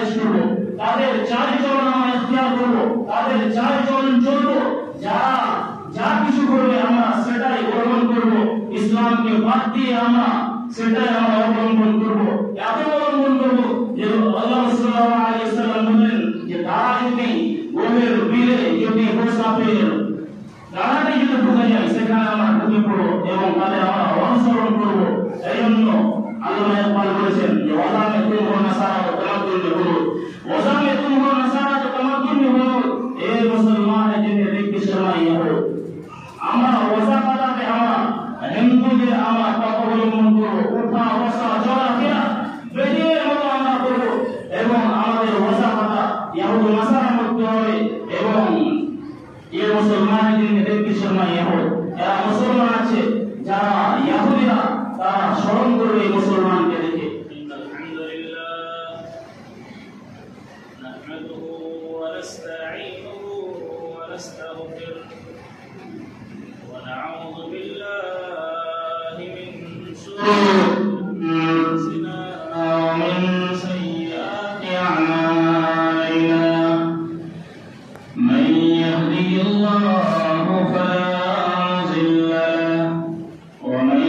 সুপারিশ করব, তাদের চারিচরণ আমরা ইখতিয়ার করব, তাদের চারিচরণ চলব, যারা যা কিছু করবে আমরা সেটাই গ্রহণ করব, ইসলামকে বাদ দিয়ে আমরা সেটাই আমরা অবলম্বন করব। এত অবলম্বন করব যে আল্লাহ সাল্লাল্লাহু আলাইহি ওয়াসাল্লাম বলেন যে তারা যদি গমের বিলে যদি বসা পেয়ে গেল, তারাই যদি ঢুকে যায় সেখানে আমরা ঢুকে পড়ব এবং তাদের আমরা অনুসরণ করব। এই জন্য আল্লাহ ইকবাল বলেছেন যে ওয়াজামে তুমহু নাসারা তামাদ্দুন বিহুরুদ, ওয়াজামে তুমহু নাসারা তামাদ্দুন বিহুরুদ, এ মুসলমান যিনি দেখতে সময় ইহুদ, আমরা ওয়াজা কাটাতে আমরা হিন্দুদের আমরা কত অবলম্বন করব, উঠা বসা চলাফেরা বেদিনের মতো আমরা করব এবং আমাদের ওয়াজা কাটা ইহুদ নাসারা করতে হবে। এবং এই মুসলমান যিনি দেখতে সময় ইহুদ, এরা মুসলমান আছে যারা ইহুদিরা তারা স্মরণ করবে এই মুসলমানকে দেখে। ونعوذ بالله من شرور أنفسنا ومن سيئات أعمالنا، من يهده الله فلا مضل له ومن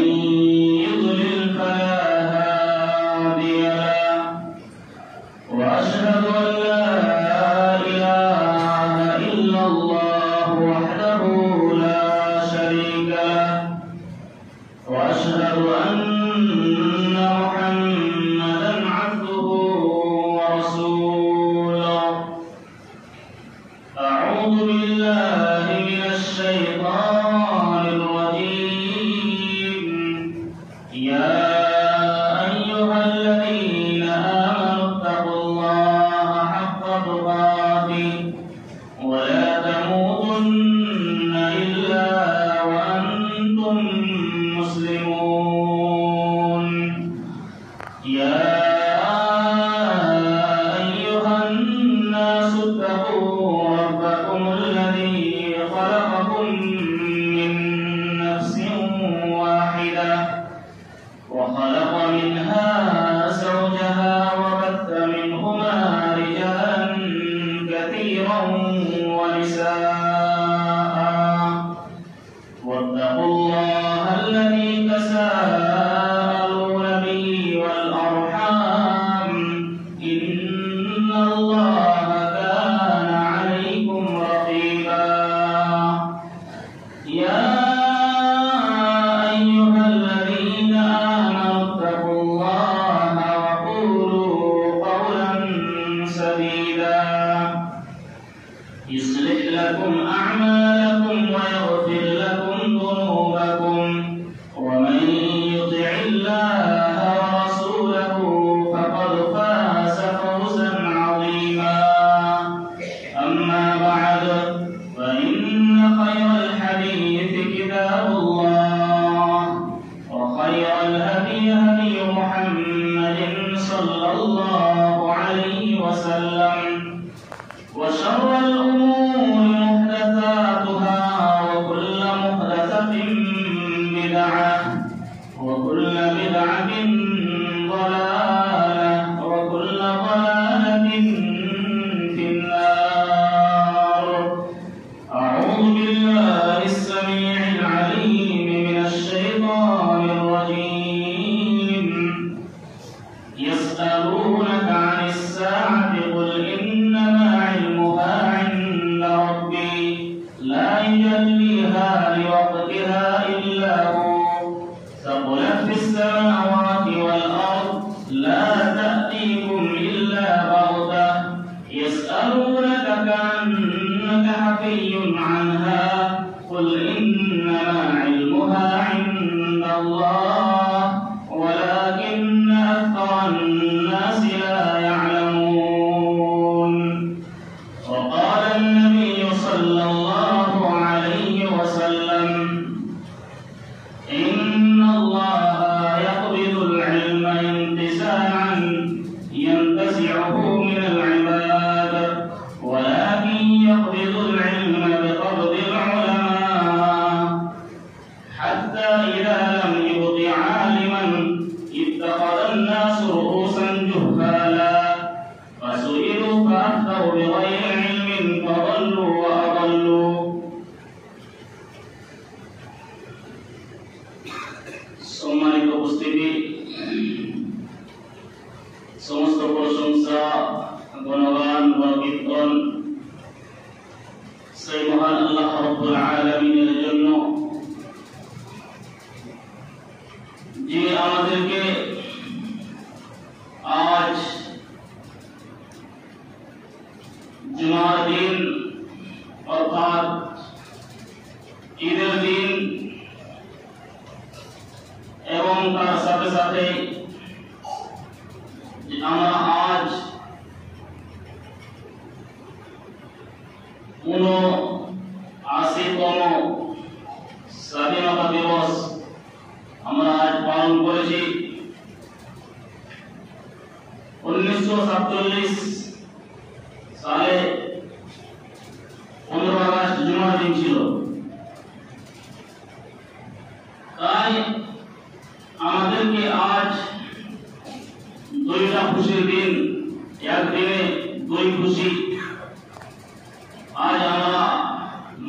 يضلل فلا هادي له، وأشهد أن لا إله إلا الله وحده لا شريك له، وأشهد أن محمدا عبده ورسوله. أعوذ بالله من الشيطان الرجيم. يا أيها الذين آمنوا اتقوا الله حق تقاته ولا تموتن إلا وأنتم مسلمون. يا أيها الناس اتقوا ربكم الذي خلقكم من نفس واحدة وخلق منها زوجها وبث منهما رجالا كثيرا ونساء، واتقوا الله الذي تساءلون به والأرحام، إن الله كان عليكم رقيبا. يا أيها الذين آمنوا اتقوا الله وقولوا قولا سديدا يصلح لكم أعمالكم ويغفر لكم ذنوبكم، ومن يطع الله ورسوله فقد فاز فوزا عظيما. أما بعد، فإن خير الحديث كتاب الله، وخير الهدي هدي محمد صلى الله عليه وسلم، وشر الأمور محدثاتها وكل محدثة بدعة وكل بدعة ضلالة وكل ضلالة في النار. أعوذ بالله السميع العليم من الشيطان الرجيم. يسألونك عن الساعة قل إنما علمها عند ربي لا يجليها لوقتها إلا هو، ثقلت في السماوات والأرض لا تأتيكم إلا بغتة، يسألونك كأنك حفي عنها قل إنما علمها عند الله ولكن أكثر الناس لا يعلمون. وقال النبي صلى الله عليه وسلم: إن الله يقبض العلم انتزاعا ينتزعه من العباد، ولكن يقبض العلم بقبض العلماء উপস্থিতি, সমস্ত প্রশংসা গুণগান কীর্তন সেই মহান আল্লাহ রাব্বুল আলামিনের জন্য, যিনি আমাদেরকে আজ জুমার দিন অর্থাৎ ঈদের দিন এবং তার সাথে সাথে আমরা আজ ৭৯তম স্বাধীনতা দিবস আমরা আজ পালন করেছি। 1947 সালে 15 আগস্ট জুমার দিন ছিল। তাই আমাদেরকে আজ দুইটা খুশির দিন, একদিনে দুই খুশি আজ আমরা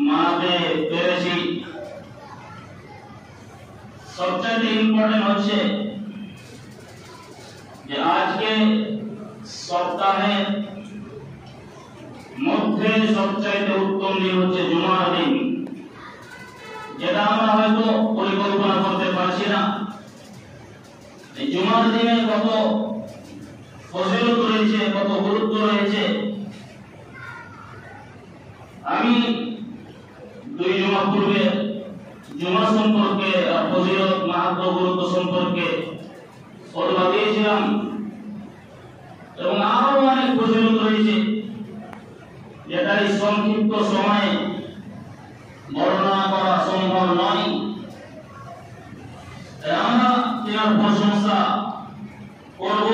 মানাতে পেরেছি। সবচেয়ে ইম্পর্টেন্ট হচ্ছে যে আজকে সপ্তাহের মধ্যে সবচাইতে উত্তম দিন হচ্ছে জুমার দিন, যেটা আমরা হয়তো পরিকল্পনা করতে পারছি না। এই জুমার দিনে কত ফজিলত রয়েছে, কত গুরুত্ব রয়েছে। আমি 2 জুমা পূর্বে জুমা সম্পর্কে ফজিলত, মাহাত্ম্য, গুরুত্ব সম্পর্কে ফতোয়া দিয়েছিলাম এবং আরো অনেক ফজিলত রয়েছে, যেটা এই সংক্ষিপ্ত সময়ে বর্ণনা করা সম্ভব নয়। আমরা এর প্রশংসা করব,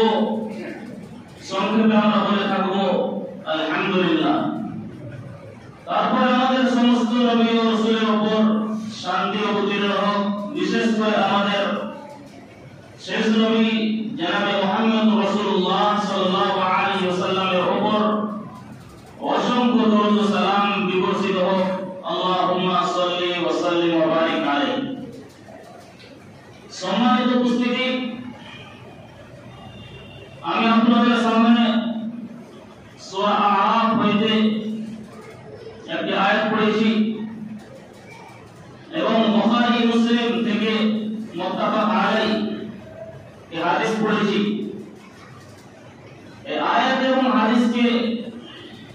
সংক্ষেপে আমরা বলে থাকবো আলহামদুলিল্লাহ। তারপরে আমাদের সমস্ত নবী ও রাসূলের উপর শান্তি ও প্রতিষ্ঠা হোক, বিশেষ করে আমাদের শেষ নবী জনাবে মুহাম্মদ রাসূলুল্লাহ সাল্লাল্লাহু আলাইহি ওয়াসাল্লামের উপর অসংখ্য দরুদ ও সালাম বিবর্ষিত হোক। আল্লাহুম্মা সাল্লি ওয়া সাল্লিম ওয়া বারিক আলাইহি। সম্মানিত উপস্থিতি, আমি আপনাদের সামনে সূরা আরাফ হইতে একটি আয়াত পড়েছি এবং বুখারী মুসলিম থেকে মুত্তাফাক আলাইহি এই হাদিস পড়েছি। এই আয়াত এবং হাদিসকে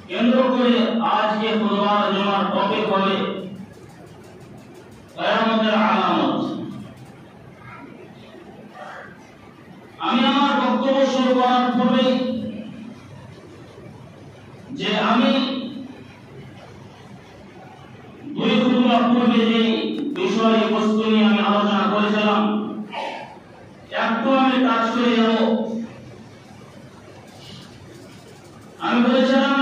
কেন্দ্র করে আজকে খুতবার জুমার টপিক হবে কিয়ামতের আলামত। আমি আমার বক্তব্য শুরু করার পূর্বে যে আমি 2 খুতবা পূর্বে যে বিষয় বস্তু নিয়ে আমি আলোচনা করেছিলাম, একটু আমি টাচ করে যাব। আমি বলেছিলাম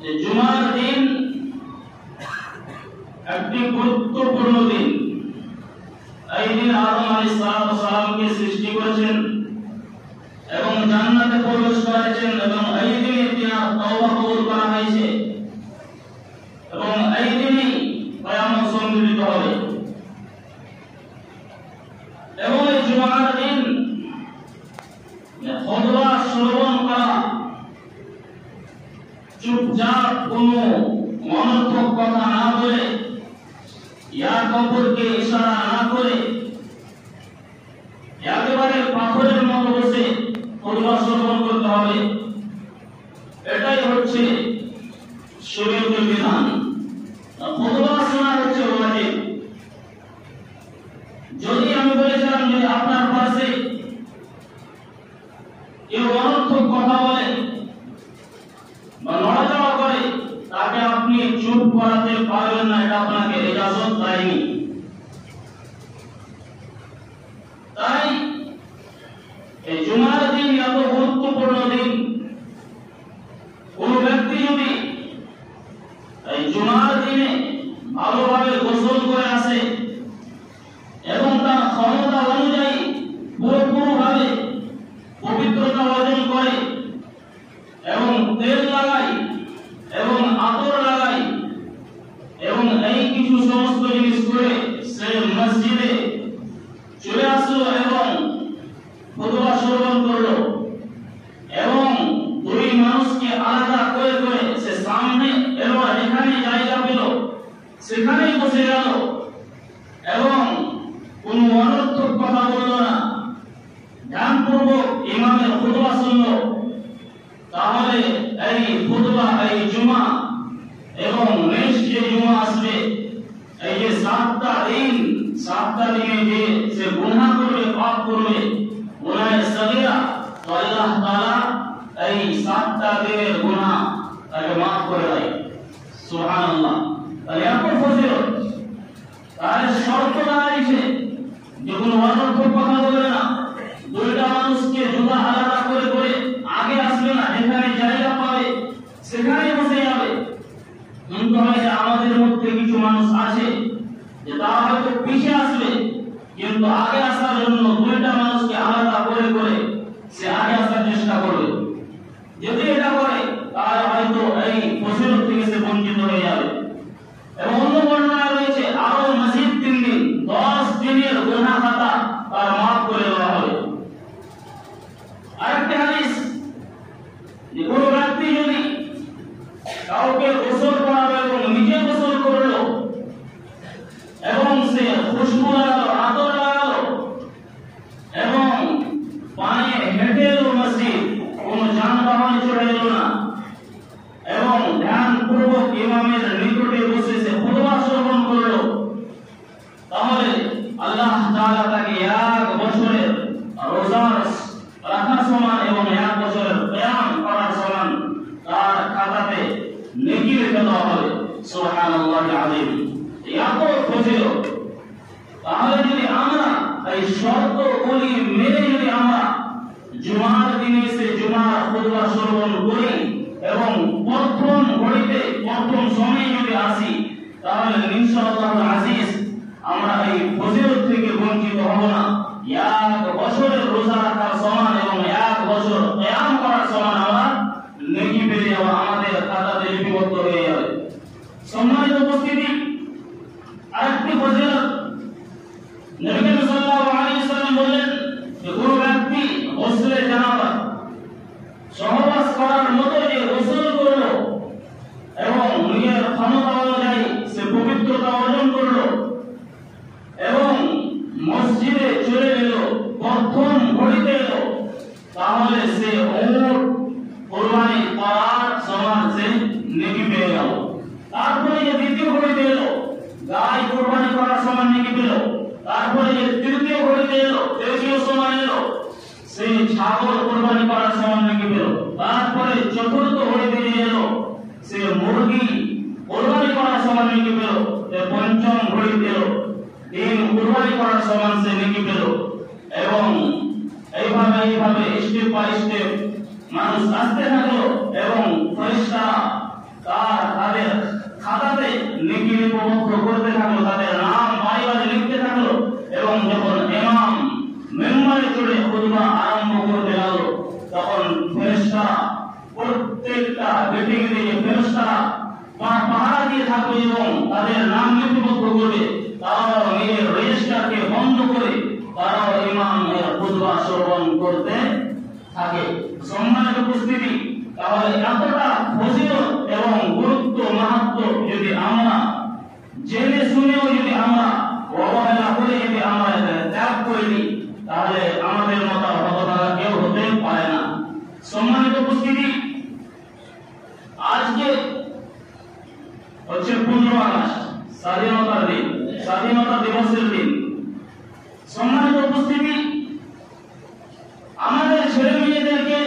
যে জুমার দিন একটি গুরুত্বপূর্ণ দিন। এই দিন আদম আলাইহিস সালামকে সৃষ্টি করেছেন এবং জান্নাতে প্রবেশ করেছেন এবং এই দিনে তার তওবা কবুল করা হয়েছে এবং এই দিনই কিয়ামত সংঘটিত হবে। এবং এই জুমার দিন খুতবা শ্রবণ করা, চুপচাপ কোনো অনর্থক কথা না বলে, ইয়া কবরকে ইশারা না করে, একেবারে পাথরের মতো বসে খুতবা শ্রবণ করতে হবে। এটাই হচ্ছে শরীয়তের বিধান। খুতবা শোনা হচ্ছে ওয়াজিব। যদি আমি বলেছিলাম যে আপনার পাশে কেউ অনর্থক কথা বলে বা নড়াচড়া করে, তাকে আপনি চুপ করাতে পারবেন না, এটা আপনাকে ইজাজত দেয়নি। তাই এই জুমার দিন এত গুরুত্বপূর্ণ দিন। কোন ব্যক্তি যদি এই জুমার দিনে ভালোভাবে গোসল করে আসে এবং তার ক্ষমতা অনুযায়ী পুরোপুরিভাবে পবিত্রতা অর্জন করে এবং তেল লাগাই এবং আতর লাগাই এবং এই কিছু সমস্ত জিনিস করে সে মসজিদে চলে আসলো বসে গেল এবং কোন অনর্থক কথা বলল না, ধ্যানপূর্বক ইমামের খুতবা শুনল, তাহলে এই খুতবা, এই জুমা এবং নেক্সট যে জুমা আসবে, এই যে 7টা দিনে যে সে গুনাহ করবে, পাপ করবে, গুনাহে সগীরা, তো আল্লাহ তাআলা এই 7টা দিনের গুনাহ তাকে maaf করে দেয়। সুবহানাল্লাহ। তাহলে এত ফজিলত, তাহলে শর্ত দাঁড়িয়েছে যে কোনো অনর্থক কথা বলবে না, দুইটা মানুষকে জুতা আলাদা করে করে আগে আসবে না, যেখানে জায়গা পাবে সেখানে বসে যাবে। কিন্তু হয়তো আমাদের মধ্যে কিছু মানুষ আছে যে তারা হয়তো পিছিয়ে আসবে, কিন্তু আগে আসার জন্য দুইটা মানুষকে আলাদা করে করে সে আগে আসার চেষ্টা করবে। যদি এটা করে তাহলে হয়তো এই ফজিলত থেকে সে বঞ্চিত হয়ে যাবে। এবং অন্য বর্ণনায় রয়েছে আরো মজিদ 3 দিন, 10 দিনের গুনাহ খাতা তার maaf করে দেওয়া হবে। আরেকটা হাদিস, যে কোনো ব্যক্তি যদি কাউকে গোসল করাবে এবং নিজে গোসল করলো এবং সে খুশবু লাগালো, আতর লাগালো এবং পায়ে হেঁটে এলো মসজিদ, কোনো যানবাহনে চড়ে এলো না এবং ধ্যানপূর্বক ইমামের নিকটে বসে সে খুতবা শ্রবণ করলো, তাহলে আল্লাহ তাআলা তাকে 1 বছরের রোজা রাখা সমান এবং 1 বছরের কিয়াম করার সমান তার খাতাতে নেকি লিখে দেওয়া হবে। সুবহানাল্লাহি আযীম। এত ফজিলত। তাহলে যদি আমরা এই শর্তগুলি মেনে যদি আমরা জুমার দিনে এসে জুমার খুতবা শ্রবণ করি এবং প্রথম ঘড়িতে প্রথম সময়ে যদি আসি, তাহলে ইনশাআল্লাহ আজিজ আমরা এই ফজিলত থেকে বঞ্চিত হব না। 1 বছরের রোজা রাখার সমান এবং 1 বছর কিয়াম করার সমান আমরা নেকি পেয়ে যাব, আমাদের খাতাতে লিপিবদ্ধ হয়ে যাবে। সম্মানিত উপস্থিতি, আরেকটি ফজিলত নবী সাল্লাল্লাহু আলাইহি ওয়াসাল্লাম বললেন যে কোন ব্যক্তি গোসলে জানাবা সহবাস করার মতো যে গোসল করলো এবং নিজের ক্ষমতা অনুযায়ী সে পবিত্রতা অর্জন করলো এবং মসজিদে চলে এলো, প্রথম ঘড়িতে এলো, তাহলে সে উট কুরবানি করার সমান সে নেকি পেয়ে গেল। তারপরে যে দ্বিতীয় ঘড়িতে এলো, গায় কুরবানি করার সমান নেকি পেল। তারপরে যে তৃতীয় ঘড়িতে এলো, তৃতীয় সমান এলো, সে ছাগল কুরবানি করার সমান নেকি পেল। তারপরে চতুর্থ ঘড়িতে এলো, সে মুরগি কুরবানি করার সমান নেকি পেল। পঞ্চম ঘড়িতে এলো, ডিম কুরবানি করার সমান সে নেকি পেল। এবং এইভাবে স্টেপ বাই স্টেপ মানুষ আসতে থাকলো এবং ফেরেশতারা তাদের খাতাতে নেকি লিপিবদ্ধ করতে থাকলো, তাদের নাম বাড়ি লিখতে থাকলো। এবং যখন ইমাম মিম্বরে চড়ে খুতবা আরম্ভ করতে লাগলো, তখন ফেরেশতারা প্রত্যেকটা গেটে গেটে ফেরেশতারা পাহারা দিয়ে থাকবে এবং তাদের নাম লিপিবদ্ধ করবে। তারাও নিজের রেজিস্টারকে বন্ধ করে তারাও ইমামের খুতবা শ্রবণ করতে থাকে। সম্মানিত উপস্থিতি, তাহলে এতটা ফজিলত এবং গুরুত্ব মাহাত্ম্য যদি আমরা জেনে শুনেও যদি আমরা অবহেলা করে যদি আমরা ত্যাগ করে দিই, তাহলে আমাদের মতো হতভাগা কেউ হতে পারে না। সম্মানিত উপস্থিতি, আজকে হচ্ছে 15 আগস্ট, স্বাধীনতার দিন, স্বাধীনতা দিবসের দিন। সম্মানিত উপস্থিতি, আমাদের ছেলে মেয়েদেরকে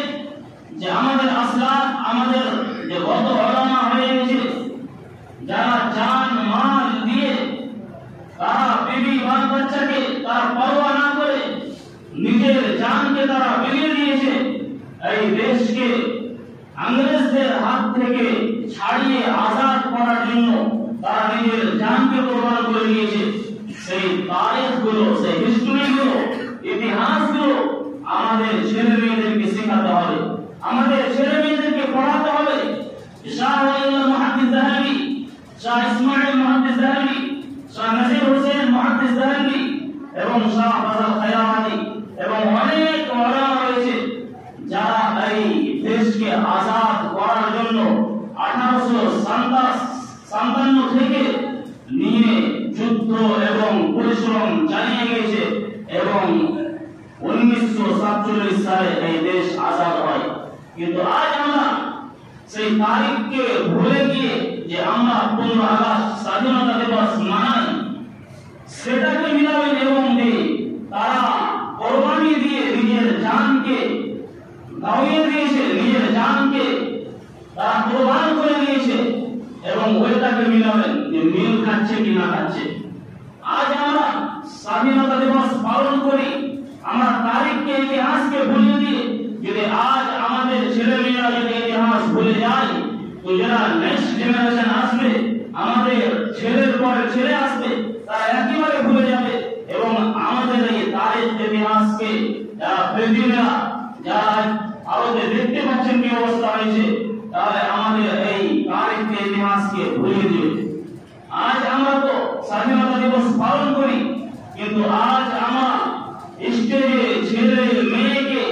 যে আমাদের আসলাফ, আমাদের যে গত ওলামা হয়ে গেছে, যারা জান মাল দিয়ে তারা বিবি বাল বাচ্চাকে তারা পরোয়া না করে নিজের জানকে তারা বিলিয়ে দিয়েছে এই দেশকে ইংরেজদের হাত থেকে ছাড়িয়ে আজাদ করার জন্য। তারা নিজের জানকে কোরবান করে দিয়েছে। সেই তারিখগুলো, সেই হিস্ট্রিগুলো, ইতিহাসগুলো আমাদের ছেলে মেয়েদেরকে শেখাতে হবে, আমাদের ছেলে মেয়েদেরকে পড়াতে হবে। শাহ ওয়ালিউল্লাহ মুহাদ্দিস যাহাবি, শাহ ইসমাইল মুহাদ্দিস যাহাবি, শাহ নাসির হোসেন মুহাদ্দিস যাহাবি এবং শাহ ফাজল খায়রাতি এবং অনেক ওলামা রয়েছে যারা এই দেশকে আজাদ করার জন্য 1857 থেকে নিয়ে 1947 সালে এই দেশ আজাদ হয়। কিন্তু আজ আমরা সেই তারিখকে ভুলে গিয়ে যে আমরা 15 আগস্ট স্বাধীনতা দিবস মানাই, সেটাকে মিলাবেন এবং তারা কোরবানি দিয়ে নিজের জানকে দাওয়িয়ে দিয়েছে, নিজের জানকে তারা কোরবান করে দিয়েছে, এবং ওইটাকে মিলাবেন যে মিল খাচ্ছে কি না খাচ্ছে। আজ আমরা স্বাধীনতা দিবস পালন করি, আমরা তারিখকে ইতিহাসকে ভুলিয়ে দিয়ে যদি আজ আমাদের ছেলেমেয়েরা যদি ইতিহাস ভুলে যায়, তো যারা নেক্সট জেনারেশন আসবে, আমাদের ছেলের পরে ছেলে আসবে, তারা একেবারে ভুলে যাবে। এবং আমাদের এই তারিখ ইতিহাসকে যারা প্রেমীরা, যারা ভারতে দেখতে পাচ্ছেন কি অবস্থা হয়েছে, তাহলে আমাদের এই তারিখ ইতিহাসকে ভুলিয়ে দেবে। আজ আমরা তো স্বাধীনতা দিবস পালন করি, কিন্তু আজ আমরা স্টেজে ছেলে মেয়েকে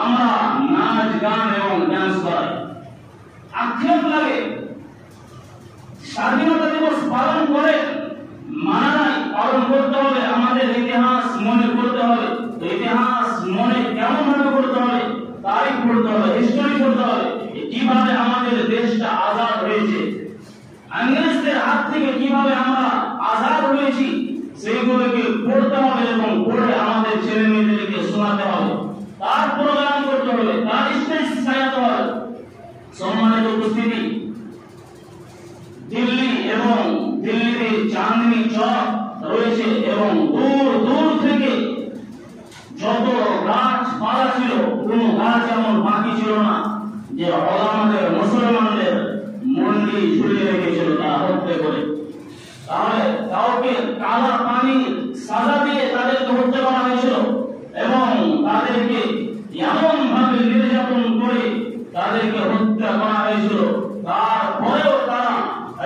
আমরা নাচ গান এবং ডান্স করাই। আক্ষেপ লাগে, স্বাধীনতা দিবস পালন করে মানা নাই, পালন করতে হবে, আমাদের ইতিহাস মনে করতে হবে। ইতিহাস মনে কেমন ভাবে করতে হবে, তারিখ পড়তে হবে, হিস্টোরি পড়তে হবে, কিভাবে আমাদের দেশটা আজাদ হয়েছে, ইংরেজদের হাত থেকে কিভাবে আমরা আজাদ হয়েছি, সেইগুলোকে পড়তে হবে এবং পড়ে আমাদের ছেলে মেয়েদেরকে শোনাতে হবে, তার প্রোগ্রাম করতে হবে, তার স্টেজ সাজাতে হবে। সম্মানিত উপস্থিতি, দিল্লি এবং দিল্লিতে চাঁদনি চক রয়েছে এবং দূর দূর থেকে যত গাছপালা ছিল, কোনো গাছ এমন বাকি ছিল না যে ওলামাদের, মুসলমানদের মন্ডি ঝুলিয়ে রেখেছিল তারা হত্যা করে। তাহলে কাউকে কালা পানি সাজা দিয়ে তাদেরকে হত্যা করা হয়েছিল এবং তাদেরকে এমন ভাবে নির্যাতন করে তাদেরকে হত্যা করা হয়েছিল। তারপরেও তারা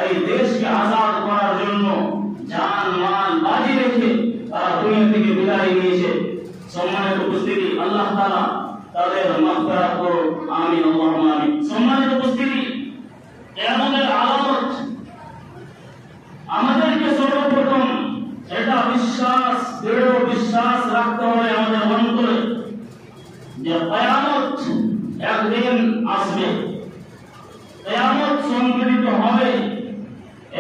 এই দেশকে আজাদ করার জন্য জান মাল বাজি রেখে তারা দুনিয়া থেকে বিদায় নিয়েছে। সম্মানিত উপস্থিতি, আল্লাহ তাআলা তাদের মাগফিরাত করুন, আমিন, আল্লাহুম্মা আমিন। সম্মানিত উপস্থিতি, কিয়ামতের আলামত আমাদেরকে সর্বপ্রথম এটা বিশ্বাস, দৃঢ় বিশ্বাস রাখতে হবে আমাদের অন্তরে যে কিয়ামত একদিন আসবে, কিয়ামত সংঘটিত হবে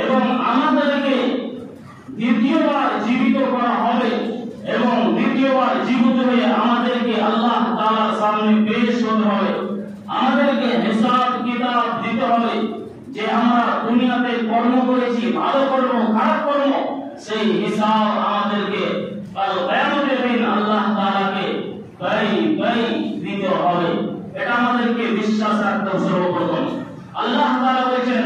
এবং আমাদেরকে দ্বিতীয়বার জীবিত করা হবে এবং দ্বিতীয়বার জীবিত হয়ে আমাদেরকে আল্লাহ তাআলার সামনে পেশ হতে হবে। আমাদেরকে হিসাব কিতাব দিতে হবে যে আমরা দুনিয়াতে কর্ম করেছি, ভালো কর্ম, খারাপ কর্ম, সেই হিসাব আমাদেরকে কাল কিয়ামতের দিন আল্লাহ তাআলাকে দিতে হবে। এটা আমাদেরকে বিশ্বাস রাখতে হবে সর্বপ্রথম। আল্লাহ তাআলা বলেছেন,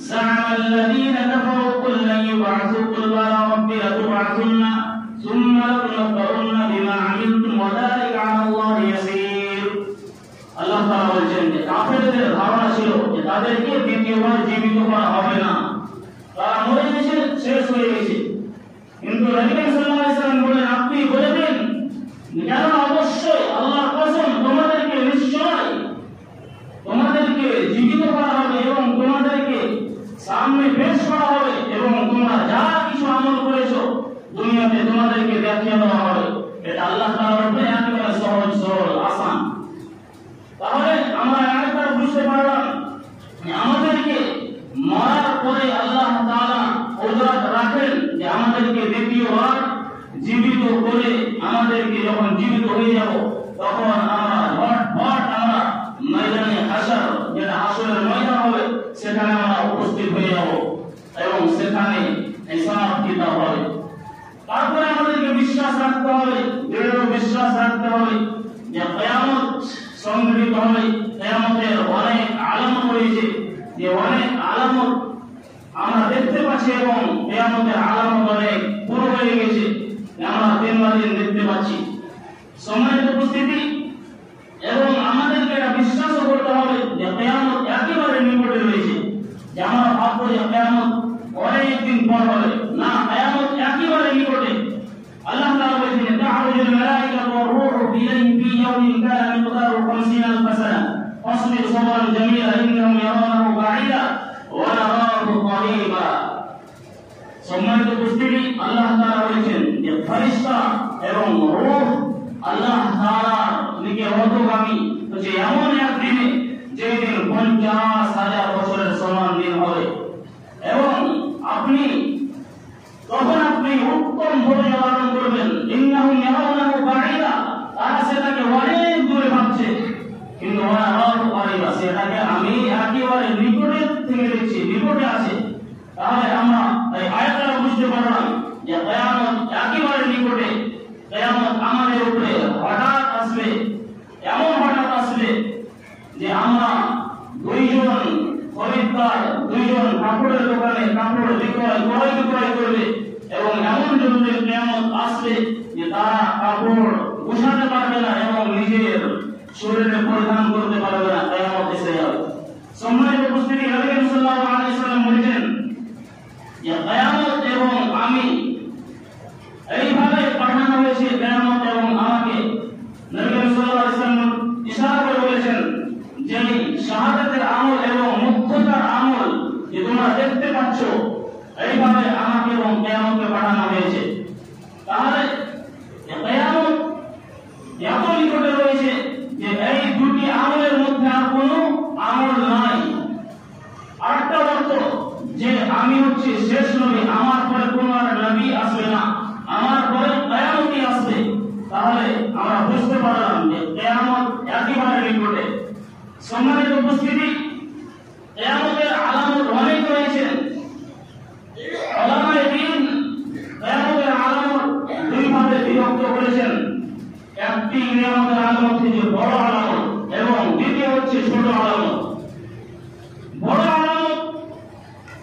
যাআমাল্লাযীনা কাফারু কুল্লান ইউবআসু কুল বালা রাব্বি লাতুবআসুন্না সুম্মা লাতুনব্বাউন্না বিমা আমিলতুম ওয়া যালিকা আলাল্লাহি ইয়াসীর। আল্লাহ তাআলা বলেছেন যে কাফেরদের ধারণা ছিল যে তাদেরকে দ্বিতীয়বার জীবিত করা হবে না, তারা মরে গেছে, শেষ হয়ে গেছে। কিন্তু নবী সাল্লাল্লাহু আলাইহি ওয়াসাল্লাম বলেন, আপনি বলে দিন, কেন অবশ্যই আল্লাহর কসম তোমাদেরকে নিশ্চয় তোমাদেরকে জীবিত করা হবে এবং তোমাদেরকে সামনে পেশ করা হবে এবং তোমরা যা কিছু আমল করেছো দুনিয়াতে তোমাদেরকে দেখিয়ে দেওয়া হবে। এটা আল্লাহ তাআলার উপরে একেবারে সহজ সরল আসান। তাহলে আমরা একবার বুঝতে পারলাম যে আমাদেরকে মরার পরে আল্লাহ তাআলা কুদরত রাখেন যে আমাদেরকে দ্বিতীয়বার জীবিত করে আমাদেরকে যখন জীবিত হয়ে যাব তখন আমরা ঝটপট আমরা ময়দানে হাসর, যেটা হাসরের ময়দান হবে, সেখানে আমরা উপস্থিত হয়ে যাব এবং সেখানে হিসাব কিতাব হবে। তারপরে আমাদেরকে বিশ্বাস রাখতে হবে, দৃঢ় বিশ্বাস রাখতে হবে যে কিয়ামত সংঘটিত হবে। কিয়ামতের অনেক আলামত রয়েছে, যে অনেক আলামত আমরা দেখতে পাচ্ছি এবং কিয়ামতের আলামত অনেক পুরো হয়ে গেছে, আমরা দিন দেখতে পাচ্ছি। সম্মানিত উপস্থিতি, এবং আমাদেরকে এটা বিশ্বাসও করতে হবে যে কিয়ামত একেবারে নিকটে রয়েছে। যে আমরা ভাববো যে কিয়ামত অনেক দিন পর হবে, না, কিয়ামত একেবারে নিকটে। আল্লাহ তাআলা বলেছেন, তা'রুজুল মালাইকাতু ওয়ার রূহু ইলাইহি ফি ইয়াওমিন কানা মিকদারুহু 50,000 সানা ফাসবির সাবরান জামিলা ইন্নাহুম ইয়ারানাহু বাঈদা ওয়া নারাহু করিবা। সম্মানিত উপস্থিতি, আল্লাহ তাআলা বলেছেন যে ফেরেশতা এবং রূহ আল্লাহ তাআলার দিকে অগ্রগামী হচ্ছে এমন এক দিনে যে দিন 50,000 বছরের সমান দিন হবে এবং আপনি তখন আপনি উত্তম ভূমিকা পালন করবেন। ইন্নাহুম ইয়ারাউনাহু বাঈদা, তারা সেটাকে অনেক দূরে ভাবছে, কিন্তু ওয়ারাহু কারীবা, সেটাকে আমি একেবারে নিকটে থেকে দেখছি, নিকটে আছে। তাহলে আমরা এই আয়াতটা বুঝতে পারলাম যে কিয়ামত একেবারে নিকটে। কিয়ামত আমাদের উপরে হঠাৎ আসবে, এমন হঠাৎ আসবে যে আমরা দুইজন খরিদ্দার, দুইজন কাপড়ের দোকানে কাপড় ক্রয় বিক্রয় করবে এবং এমন জরুরি কিয়ামত আসবে যে তারা কাপড় গোছাতে পারবে না এবং নিজের শরীরে পরিধান করতে পারবে না। কিয়ামত এসে যাবে। সম্মানিত উপস্থিতি, নবী সাল্লাল্লাহু আলাইহি ওয়াসাল্লাম বলেছেন যে কিয়ামত এবং আমি এইভাবে পাঠানো হয়েছে, কিয়ামত এবং আমাকে। নবী সাল্লাল্লাহু আলাইহি ওয়াসাল্লাম ইশারা করে বলেছেন যে শাহাদাতের আমল এবং মুক্ততার আমল যে তোমরা দেখতে পাচ্ছ, এইভাবে আমাকে এবং কিয়ামতকে পাঠানো হয়েছে। তাহলে কিয়ামত এত নিকটে রয়েছে যে এই দুটি আমলের মধ্যে আর কোনো আমল নাই। আরেকটা অর্থ যে আমি হচ্ছে শেষ নবী, আমার পরে কোনো আর নবী আসবে না, আমার পরে কিয়ামতই আসবে। তাহলে আমরা বুঝতে পারলাম যে কিয়ামত একেবারে নিকটে। সম্মানিত উপস্থিতি, কিয়ামতের আলামত অনেক রয়েছে। উলামায়ে দ্বীন কিয়ামতের আলামত দুই ভাবে বিভক্ত করেছেন। একটি কিয়ামতের আলামত হচ্ছে বড় আলামত এবং দ্বিতীয় হচ্ছে ছোট আলামত। বড় আলামত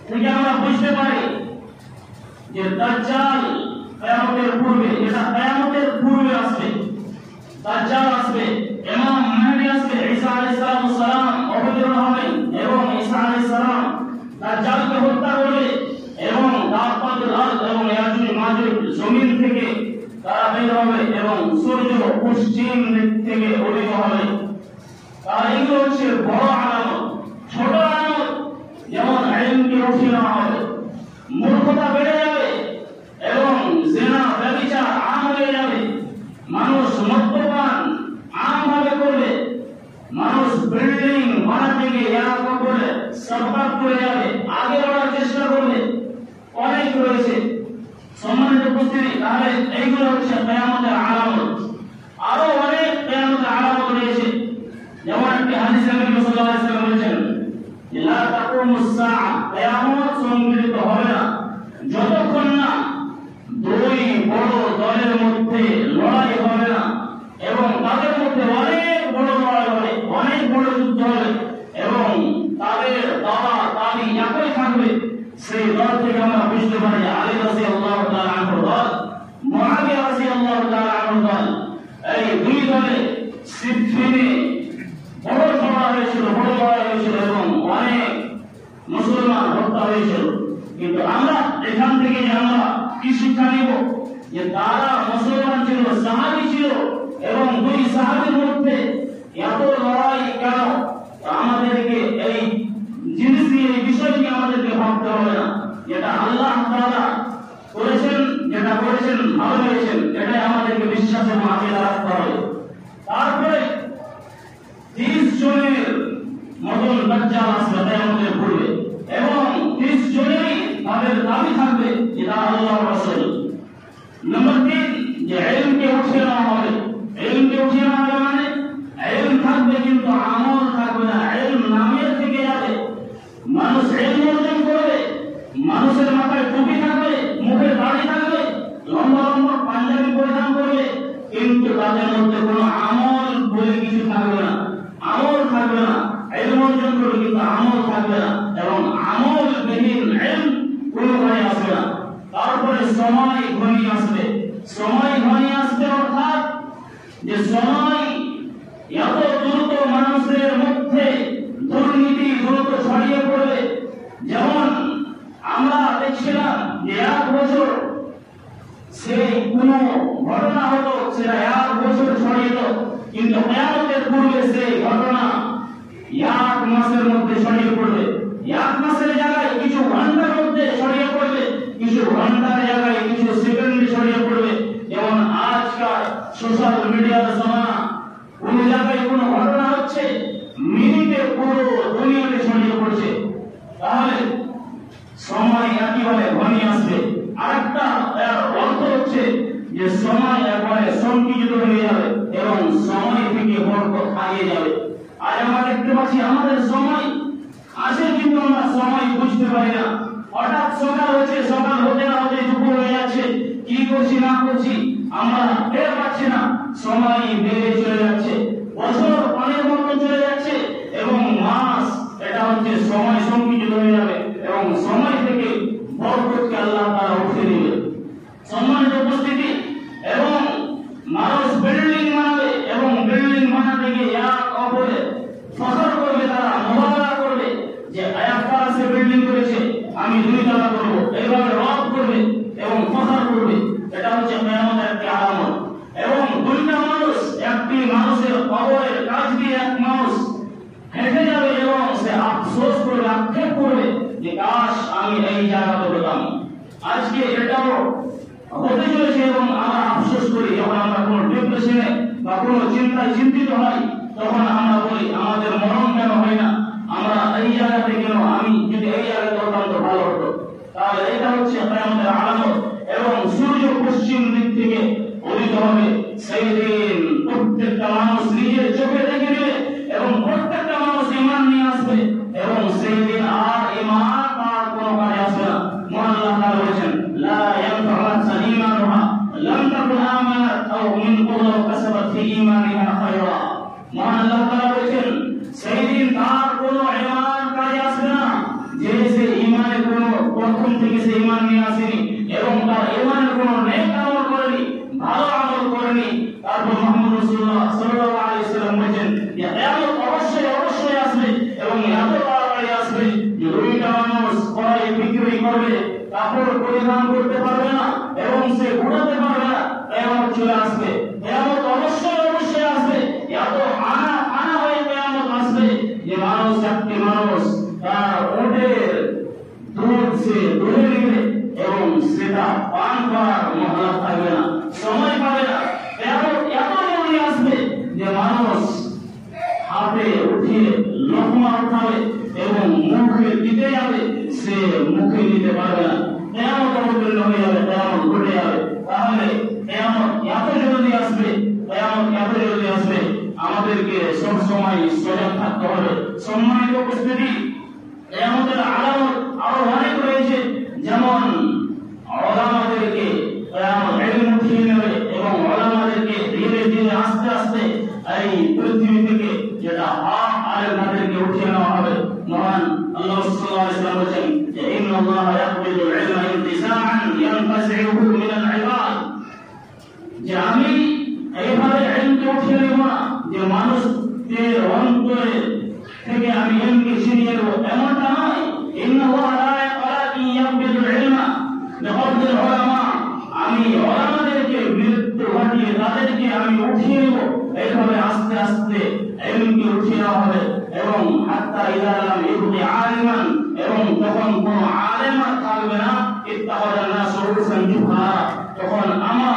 থেকে আমরা বুঝতে পারি যে দাজ্জাল কিয়ামতের পূর্বে, এটা কিয়ামতের পূর্বে আসবে। দাজ্জাল আসবে, ইমাম মাহদী আসবে, ঈসা আলাইহিস সালাম অবতীর্ণ হবেন এবং ঈসা আলাইহিস সালাম দাজ্জালকে হত্যা করবে এবং দাওয়াতুল আরদ এবং ইয়াজুজ মাজুজ জমিন থেকে তারা বের হবে এবং সূর্য পশ্চিম দিক থেকে উদিত হবে। তাহলে এগুলো হচ্ছে বড় আলামত। ছোট আলামত যেমন ইলমকে উঠিয়ে নেওয়া হবে, মূর্খতা বেড়ে যাবে এবং জিনা ব্যভিচার আম হয়ে যাবে, মানুষ মদ্যপান আমভাবে করবে, মানুষ বিল্ডিং বানাতে গিয়ে এরকম করে সরকার করে যাবে, আগে বাড়ার চেষ্টা করবে, অনেক রয়েছে। সম্মানিত উপস্থিতি, তাহলে এইগুলো হচ্ছে কিয়ামতের আলামত। আরো অনেক কিয়ামতের আলামত রয়েছে। যেমন একটি হাদিসে নবী সাল্লাল্লাহু আলাইহি ওয়াসাল্লাম বলেছেন লা তাকুমুস সাআ, কিয়ামত সংঘটিত হবে না যতক্ষণ না দুই বড় দলের মধ্যে লড়াই হবে না এবং তাদের মধ্যে অনেক বড় লড়াই হবে, অনেক বড় যুদ্ধ হবে এবং তাদের দাদা দাদি একই থাকবে। সেই দল থেকে আমরা বুঝতে পারি আলী রাদিয়াল্লাহু তাআলা আনহু দল, মুআবিয়া রাদিয়াল্লাহু তাআলা আনহু দল, এই দুই দলে সিফিনে বড় লড়াই হয়েছিল, বড় লড়াই হয়েছিল এবং অনেক মুসলমান হত্যা হয়েছিল। কিন্তু আমরা এখান থেকে আমরা কি শিক্ষা নিব যে তারা মুসলমান ছিল, সাহাবী ছিল এবং দুই সাহাবীর মধ্যে এত লড়াই কেন? আমাদেরকে এই জিনিস নিয়ে, এই বিষয় নিয়ে আমাদেরকে ভাবতে হবে না। যেটা আল্লাহ তাআলা করেছেন, যেটা করেছেন ভালো হয়েছেন, এটাই আমাদেরকে বিশ্বাসের মাঝে রাখতে হবে। তারপরে 30 জনের মতন দাজ্জাল আসবে কিয়ামতের পূর্বে এবং 30 জনেরই তাদের দাবি থাকবে যে তারা আল্লাহর রাসূল। নম্বর 3 যে ইলমকে উঠিয়ে নেওয়া হবে। ইলমকে উঠিয়ে নেওয়া হবে মানে ইলম থাকবে কিন্তু আমল থাকবে না, ইলম নামের থেকে যাবে। মানুষ ইলম অর্জন করবে, মানুষের মাথায় টুপি থাকবে, মুখে দাড়ি থাকবে, লম্বা লম্বা পাঞ্জাবি পরিধান করবে, কিন্তু তাদের মধ্যে কোনো আমল বলে কিছু থাকবে না, আমল থাকবে না। ইলম অর্জন করবে কিন্তু আমল থাকবে না এবং আমলবিহীন ইলম কোনোভাবে আসবে না। তারপরে সময় ঘনিয়ে আসবে। সময় ঘনিয়ে আসবে অর্থাৎ যে সময় এত দ্রুত মানুষের মধ্যে দুর্নীতি দ্রুত ছড়িয়ে পড়বে। যেমন আমরা দেখছিলাম যে 1 বছর সেই কোনো ঘটনা হতো, সেটা 1 বছর ছড়িয়ে যেত, কিন্তু কিয়ামতের পূর্বে সেই ঘটনা 1 মাসের মধ্যে ছড়িয়ে পড়বে। 1 মাসের জায়গায় কিছু ঘন্টার মধ্যে ছড়িয়ে পড়বে, কিছু ঘন্টার জায়গায় কিছু সেকেন্ডে ছড়িয়ে পড়বে। যেমন আজকাল সোশ্যাল মিডিয়ার জামানা, কোন জায়গায় কোনো ঘটনা হচ্ছে মিনিটে পুরো দুনিয়াতে ছড়িয়ে পড়ছে। তাহলে সময় একেবারে ঘনিয়ে আসবে। আরেকটা এর অর্থ হচ্ছে যে সময় একবারে সংকুচিত হয়ে যাবে এবং সময় থেকে বরকত হারিয়ে যাবে। আজ আমরা দেখতে পাচ্ছি আমাদের সময় আছে, কিন্তু আমরা সময় বুঝতে পারি না। হঠাৎ সকাল হচ্ছে, সকাল হতে না হতে দুপুর হয়ে যাচ্ছে, কি করছি না করছি আমরা টের পাচ্ছি না। সময় বেড়ে চলে যাচ্ছে, বছর পানির মতো চলে যাচ্ছে এবং মাস, এটা হচ্ছে সময় সংকুচিত হয়ে যাবে এবং সময় থেকে বরকতকে আল্লাহ তাআলা উঠিয়ে দিবে। সম্মানিত উপস্থিতি, এবং মানুষ বিল্ডিং বানাবে এবং বিল্ডিং বানাতে গিয়ে এক অপরে ফখর করবে, তারা মোবারকা করবে যে একটা সে বিল্ডিং করেছে, আমি 2 তলা করব, এইভাবে রব করবে এবং ফখর করবে। এটা হচ্ছে কিয়ামতের একটি আলামত। এবং 2টা মানুষ, একটি মানুষের কবরের কাছ দিয়ে এক মানুষ হেঁটে যাবে এবং সে আফসোস করবে, আক্ষেপ করবে যে কাশ আমি এই জায়গাতে হতাম। আজকে এটাও হতে চলেছে এবং আমরা আফসোস করি যখন আমরা কোনো ডিপ্রেশনে বা কোনো চিন্তায় চিন্তিত হই, তখন আমরা বলি আমাদের মরণ কেন হয় না, আমরা এই জায়গাতে কেন, আমি যদি এই জায়গাতে হতাম তো ভালো হতো। তাহলে এটা হচ্ছে কিয়ামতের আলামত। এবং সূর্য পশ্চিম দিক থেকে উদিত হবে, সেই দিন প্রত্যেকটা মানুষ নিজের চোখে দেখে নেবে এবং প্রত্যেকটা মানুষ ঈমান নিয়ে আসবে এবং সেই দিন আর ঈমান তার কোনো কাজে আসবে না। মহান আল্লাহ তাআলা বলেছেন, লা ইয়ানফা'ু নাফসান ঈমানুহা লাম তাকুন আমানাত আও মিন ক্বাবল কাসাবাত ফি ঈমানিহা খায়রা। মহান আল্লাহ তাআলা বলেছেন, সেই দিন তার কোনো ঈমান কাজে আসবে না যে সে ঈমানে কোনো প্রথম থেকে সে ঈমান নিয়ে আসেনি এবং তার ঈমানের কোনো নেক আমল করেনি, ভালো আমল করেনি। তারপর মুহাম্মদ রাসূলুল্লাহ সাল্লাল্লাহু আলাইহি ওয়াসাল্লাম বলেছেন যে কিয়ামত অবশ্যই আসবে এবং এত তাড়াতাড়ি আসবে যে 2টা মানুষ পরে বিক্রি করবে, কাপড় পরিধান করতে পারবে না এবং সে ঘুরাতে পারবে না, কিয়ামত চলে আসবে। কিয়ামত অবশ্যই আসবে, এত আনা হয়ে কিয়ামত আসবে যে মানুষ, একটি মানুষ তার ওটের দুধ সে দূরে নেবে এবং সেটা পান করার মহল্লা থাকবে না, সময় পাবে না। কিয়ামত এত জলদি আসবে যে মানুষ হাতে উঠিয়ে লোকমা উঠাবে এবং মুখে দিতে যাবে, সে মুখে দিতে পারবে না। কিয়ামত অবতীর্ণ হয়ে যাবে, কিয়ামত ঘটে যাবে। তাহলে কিয়ামত এত জলদি আসবে, কিয়ামত এত জলদি আসবে, আমাদেরকে সব সময় সজাগ থাকতে হবে। সম্মানিত উপস্থিতি, কিয়ামতের আলামত আরো অনেক রয়েছে, যেমন উলামাদেরকে কিয়ামত ইলম উঠিয়ে নেবে এবং উলামাদেরকে ধীরে ধীরে আস্তে আস্তে এই পৃথিবী থেকে যেটা হক আলেম তাদেরকে উঠিয়ে নেওয়া হবে। মহান আল্লাহ সাল্লাল্লাহু আলাইহি ওয়াসাল্লাম বলেছেন যে ইন্নাল্লাহা ইয়াকবিদুল ইলমা ইনতিসাআন ইয়ানফাসিহু মিনাল ইবাদ, যে আমি এইভাবে ইলমকে উঠিয়ে নেব না যে মানুষের অন্তরে থেকে আমি ইলমকে ছিনিয়ে নেব, এমনটা নয়। ইন্নাল্লাহা লা ইয়াকবিদুল ইলমা বিকবদিল উলামা, আমি উলামাদেরকে মৃত্যু ঘটিয়ে তাদেরকে আমি উঠিয়ে নেব। এইভাবে আস্তে আস্তে ইলমকে উঠিয়ে নেওয়া হবে এবং হাত্তা ইযা লাম ইবকি আলিমান, এবং তখন কোন আলেম থাকবে না। ইত্তাখাযান নাসু রুসান জুহালা, তখন আমরা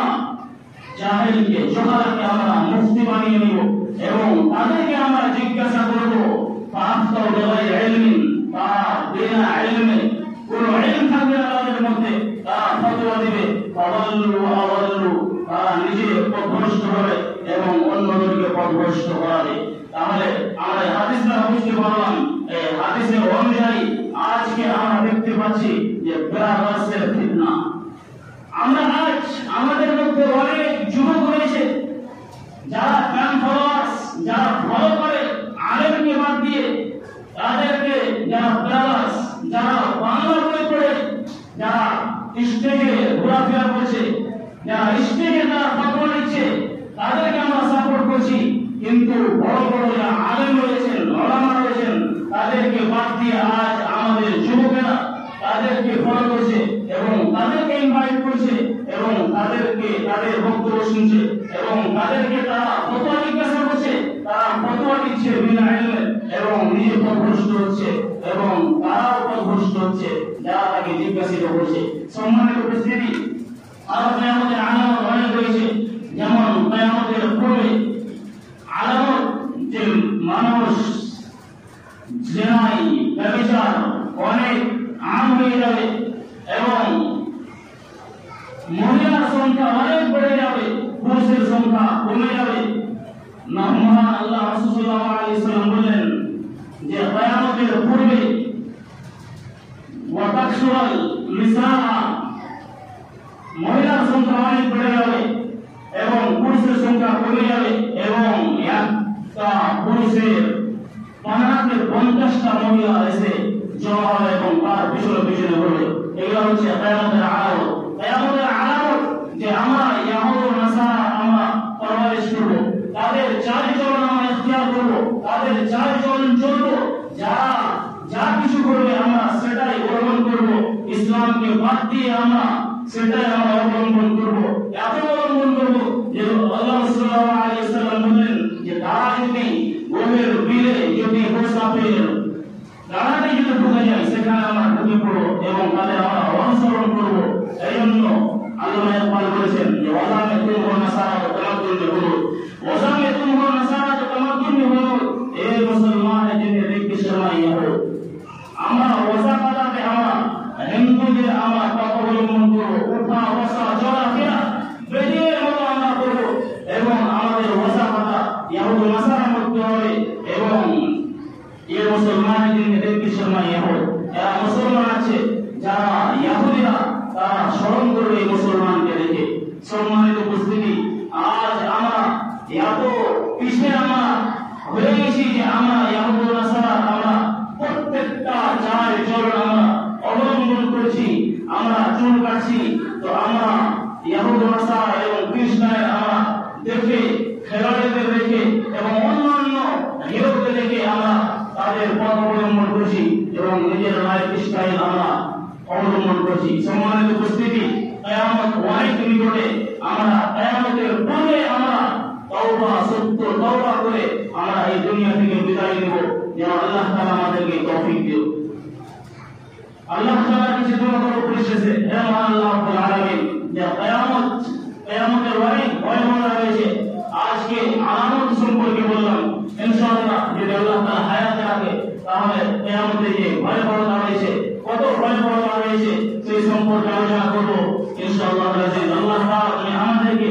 জাহিলকে, জোহালকে আমরা মুফতি বানিয়ে নিব এবং তাদেরকে আমরা জিজ্ঞাসা করব, ফাআফতাউ বিগাইরি ইলমিন, তারা বিনা ইলমে, কোনো ইলম থাকবে না তাদের মধ্যে, তারা ফতোয়া দিবে। ফাদাল্লু আদাল্লু, তারা নিজে পথভ্রষ্ট হবে এবং অন্যদেরকে পথভ্রষ্ট করাবে। তাহলে আমরা এই হাদিস দ্বারা বুঝতে পারলাম, এই হাদিসের অনুযায়ী আজকে আমরা দেখতে পাচ্ছি যে বেরাসের ফিতনা। আমরা আজ আমাদের মধ্যে অনেক যুবক রয়েছে যারা ফ্যান ফলোয়ার্স, যারা ফলো করে আলেমকে বাদ দিয়ে, তাদেরকে যারা বেরাস, যারা বাংলা বই পড়ে, যারা স্টেজে ঘোরাফেরা করছে, যারা স্টেজে তারা ফতোয়া দিচ্ছে, তাদেরকে আমরা সাপোর্ট করছি। কিন্তু বড় বড় যারা আলেম রয়েছেন, উলামা রয়েছেন, তাদেরকে বাদ দিয়ে আজ আমাদের যুবকেরা তাদেরকে ফলো করছে এবং তাদেরকে ইনভাইট করছে এবং তাদেরকে তাদের বক্তব্য শুনছে এবং তাদেরকে তারা ফতোয়া জিজ্ঞাসা করছে, তারা ফতোয়া দিচ্ছে বিনা ইলমে এবং নিজে পথভ্রষ্ট হচ্ছে এবং তারাও পথভ্রষ্ট হচ্ছে যারা তাকে জিজ্ঞাসিত করছে। সম্মানিত উপস্থিতি, আরো কিয়ামতের আলামত অনেক রয়েছে, যেমন কিয়ামত যাবে এবং মহিলার সংখ্যা অনেক বেড়ে যাবে, পুরুষের সংখ্যা কমে যাবে। মহান আল্লাহ রাসূল সাল্লাল্লাহু আলাইহি সাল্লাম বললেন যে কিয়ামতের পূর্বে ওয়া তাকসুরাল নিসাআ, মহিলার সংখ্যা অনেক বেড়ে যাবে এবং পুরুষের সংখ্যা কমে যাবে এবং একটা পুরুষের 50টা মহিলা এসে জমা হবে এবং তার পিছনে পিছনে ঘুরবে। এগুলো হচ্ছে কিয়ামতের আলামত। কিয়ামতের আলামত যে আমরা ইয়াহুদ ও নাসারা আমরা পরওয়ারিশ করব, তাদের চালচলন আমরা ইখতিয়ার করব, তাদের চালচলন চলব, যারা যা কিছু করবে আমরা সেটাই গ্রহণ করব, ইসলামকে বাদ দিয়ে আমরা সেটাই আমরা অবলম্বন করব। এত অবলম্বন করব যে আল্লাহ সাল্লাল্লাহু আলাইহি ওয়াসাল্লাম বলেন যে তারা যদি গমের বিলে যদি গোসাপের দাঁড়াতে যদি ঢুকে যায় সেখানে আমরা ঢুকে পড়বো এবং তাদের আমরা অনুসরণ করবো। এই জন্য আল্লাহ ইকবাল বলেছেন যে ওয়াজামে তুমহু নাসারা তামাদ্দুনি হুদুদ, ওয়াজামে তুমহু নাসারা তামাদ্দুনি হুদুদ। এই মুসলমানের জন্য দেখি সময় হবে আমরা ওয়াজা কাটাতে আমরা হিন্দুদের আমরা কত অবলম্বন করবো, উঠা বসা চলাফেরা বেরিয়ে মতো আমরা করবো এবং আমাদের ওয়াজা কাটা ইয়াহুদ নাসারা করতে হবে এবং ये मुसलमान दिन देखी সময় ইয়াহুদ এরা মুসলমান আছে যারা ইয়াহুদিরা তারা স্মরণ করবে মুসলমানকে দেখে। সম্মানিত উপস্থিতি, আজ আমরা এত পিছিয়ে আমরা হয়ে গেছি যে আমরা ইয়াহুদ ও নাসারা আমরা প্রত্যেকটা চাল চলন আমরা অবলম্বন করছি, আমরা চুল কাটছি। তো আমরা ইয়াহুদ ও নাসারা এবং খ্রিস্টান আমরা দেখে খেলাড়িদের দেখে এবং অন্যান্য হিরোকে দেখে আমরা তাদের পথ অবলম্বন করছি এবং নিজের লাইফ স্টাইল আমরা অবলম্বন করছি। সম্মানিত উপস্থিতি, কিয়ামত অনেক নিকটে, আমরা কিয়ামতের পূর্বে আমরা সত্য তওবা করে আমরা এই দুনিয়া থেকে বিদায় নেব। যেন আল্লাহ তাআলা আমাদেরকে তৌফিক দিন। আল্লাহ তাআলার কাছে দোয়া করব পরিশেষে, হে মহান আল্লাহ রাব্বুল আলামিন, যে কিয়ামতের অনেক ভয়াবহতা রয়েছে। আজকে আলামত সম্পর্কে বললাম, ইনশাআল্লাহ যদি আল্লাহ তাআলা হায়াতে রাখে তাহলে কিয়ামতে যে ভয়াবহতা রয়েছে, কত ভয়াবহতা রয়েছে সেই সম্পর্কে আলোচনা করব ইনশাআল্লাহ। আল্লাহ তাআলা তুমি আমাদেরকে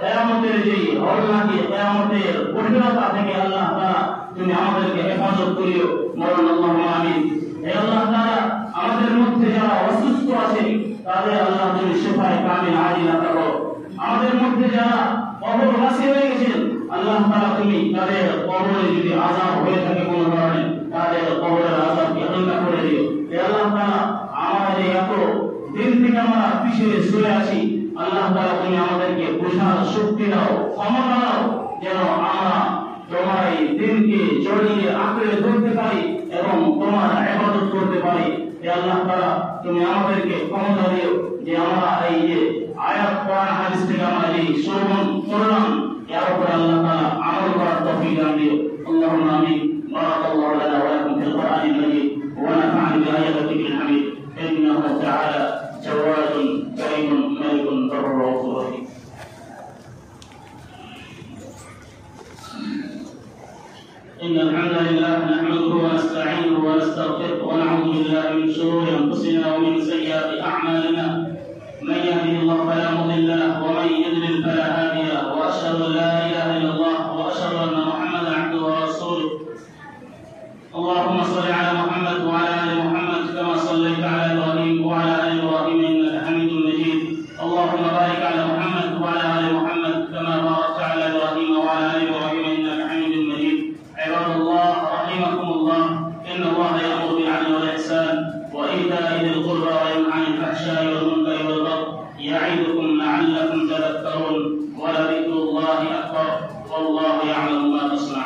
কিয়ামতের যে হলনাকি কিয়ামতের কঠিনতা থেকে আল্লাহ তাআলা তুমি আমাদেরকে হেফাজত করিও, মরণ আল্লাহুম্মা আমিন। হে আল্লাহ তাআলা, আমাদের মধ্যে যারা অসুস্থ আছে তাদের আল্লাহ তুমি শিফায়ে কামিল আজিল আতা করো। আমাদের মধ্যে যারা কবরবাসী হয়ে গেছেন আল্লাহ তাআলা তুমি তাদের কবরে যদি আযাব হয়ে থাকে কোনো কারণে তাদের কবরের আযাবকে হালকা করে দিও। হে আল্লাহ তাআলা, আমাদের এত দিন থেকে আমরা পিছিয়ে সরে আছি, আল্লাহ তাআলা তুমি আমাদেরকে বোঝার শক্তি দাও, ক্ষমতা দাও, যেন আমরা তোমার এই দিনকে জড়িয়ে আঁকড়ে ধরতে পারি এবং তোমার ইবাদত করতে পারি। হে আল্লাহ তাআলা, তুমি আমাদেরকে ক্ষমতা দিও যে আমরা এই যে আয়াত কোরআন হাদিস থেকে আমরা এই শ্রবণ করলাম এর উপর আল্লাহ তাআলা আমল করার তৌফিক দান দিও। আল্লাহুম্মা আমিন। বারাকাল্লাহু লানা ওয়া লাকুম ফিল কোরআনিল মাজিদ ওয়া নাফা'নি বিআয়াতিল হামিদ ইন্নাহু তাআলা জাওয়াদুন কারীমুন মালিকুন রাউফুর রহিম। إن الحمد لله نحمده ونستعينه ونستغفره ونعوذ بالله من شرور أنفسنا ومن سيئات أعمالنا. من يهده الله فلا مضل له ومن يضلل فلا هادي له، وأشهد أن لا إله إلا الله وأشهد أن محمدا عبده ورسوله. اللهم صل على محمد وعلى آل محمد كما صليت على إبراهيم وعلى آل إبراهيم إنك حميد مجيد. اللهم بارك على محمد وعلى آل محمد كما باركت على إبراهيم وعلى آل إبراهيم إنك حميد مجيد. عباد الله رحمكم الله، إن الله يأمر بالعدل والإحسان وإيتاء ذي القربى وينهى عن الفحشاء والمنكر والبغي يعظكم لعلكم تذكرون. ولذكر الله أكبر والله يعلم ما تصنعون.